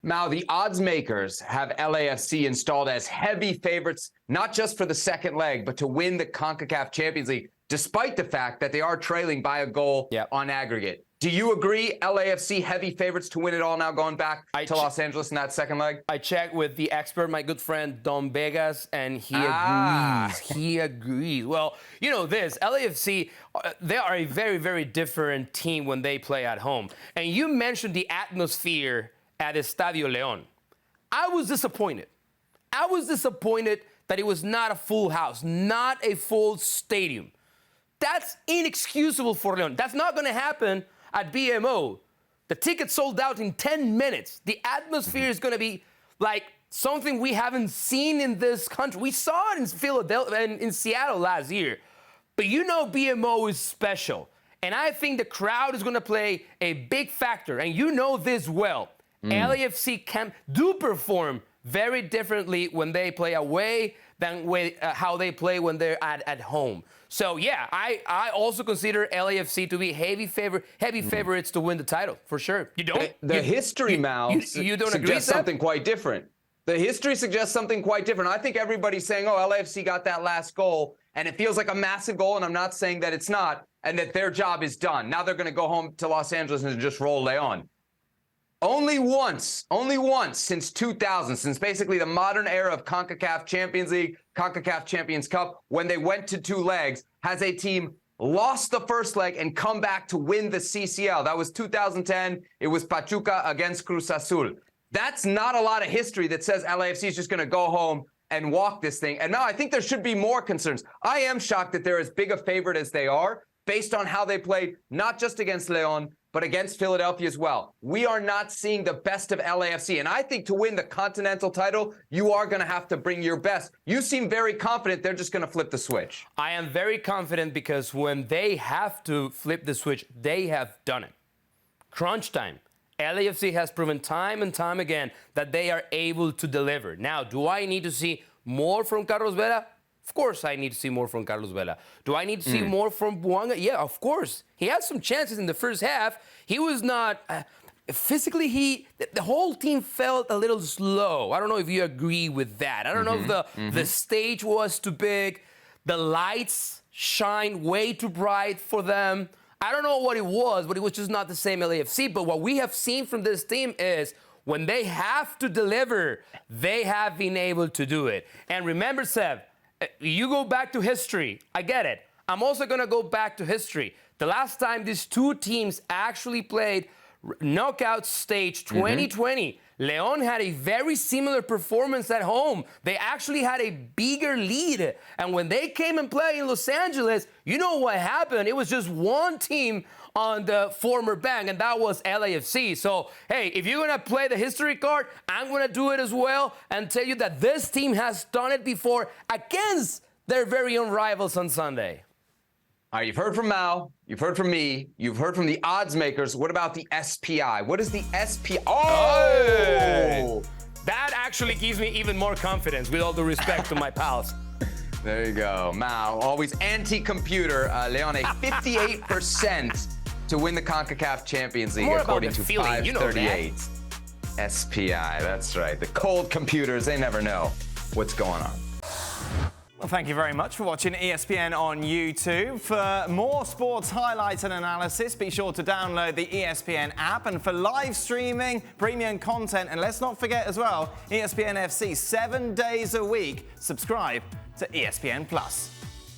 Mao, the odds makers have LAFC installed as heavy favorites, not just for the second leg, but to win the CONCACAF Champions League, despite the fact that they are trailing by a goal on aggregate. Do you agree LAFC heavy favorites to win it all now going back to Los Angeles in that second leg? I checked with the expert, my good friend Don Vegas, and he agrees. He agrees. Well, you know this, LAFC, they are a very, very different team when they play at home. And you mentioned the atmosphere at Estadio Leon. I was disappointed. I was disappointed that it was not a full house, not a full stadium. That's inexcusable for Leon. That's not going to happen at BMO. The tickets sold out in 10 minutes. The atmosphere is going to be like something we haven't seen in this country. We saw it in Philadelphia and in Seattle last year. But you know BMO is special. And I think the crowd is going to play a big factor. And you know this well. LAFC do perform very differently when they play away than how they play when they're at home. So, yeah, I also consider LAFC to be heavy favorites to win the title, for sure. You don't? The history, Mal, you don't agree with suggests something quite different. The history suggests something quite different. I think everybody's saying, oh, LAFC got that last goal, and it feels like a massive goal, and I'm not saying that it's not, and that their job is done. Now they're going to go home to Los Angeles and just roll Leon. Only once since 2000, since basically the modern era of CONCACAF Champions League, CONCACAF Champions Cup, when they went to 2 legs, has a team lost the first leg and come back to win the CCL. That was 2010. It was Pachuca against Cruz Azul. That's not a lot of history that says LAFC is just going to go home and walk this thing. And now I think there should be more concerns. I am shocked that they're as big a favorite as they are based on how they played, not just against Leon, but against Philadelphia as well. We are not seeing the best of LAFC. And I think to win the Continental title, you are going to have to bring your best. You seem very confident they're just going to flip the switch. I am very confident because when they have to flip the switch, they have done it. Crunch time. LAFC has proven time and time again that they are able to deliver. Now, do I need to see more from Carlos Vela? Of course I need to see more from Carlos Vela. Do I need to see more from Buanga? Yeah, of course. He had some chances in the first half. He was not... physically, the whole team felt a little slow. I don't know if you agree with that. I don't know if the stage was too big. The lights shine way too bright for them. I don't know what it was, but it was just not the same LAFC. But what we have seen from this team is when they have to deliver, they have been able to do it. And remember, Seb, you go back to history. I get it. I'm also going to go back to history. The last time these two teams actually played knockout stage 2020, Leon had a very similar performance at home. They actually had a bigger lead. And when they came and played in Los Angeles, you know what happened? It was just one team on the former bank, and that was LAFC. So, hey, if you're going to play the history card, I'm going to do it as well and tell you that this team has done it before against their very own rivals on Sunday. All right, you've heard from Mao, you've heard from me, you've heard from the odds makers. What about the SPI? What is the SPI? Oh! That actually gives me even more confidence, with all due respect to my pals. There you go. Mao, always anti-computer. Leon, a 58% to win the CONCACAF Champions League, according to 538. SPI, that's right. The cold computers, they never know what's going on. Well, thank you very much for watching ESPN on YouTube. For more sports highlights and analysis, be sure to download the ESPN app. And for live streaming, premium content, and let's not forget as well, ESPN FC 7 days a week. Subscribe to ESPN+.